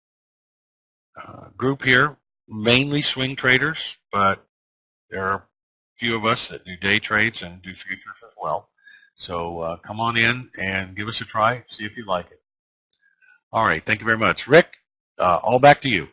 group here, mainly swing traders, but there are a few of us that do day trades and do futures as well. So come on in and give us a try, see if you like it. All right, thank you very much. Rick, all back to you.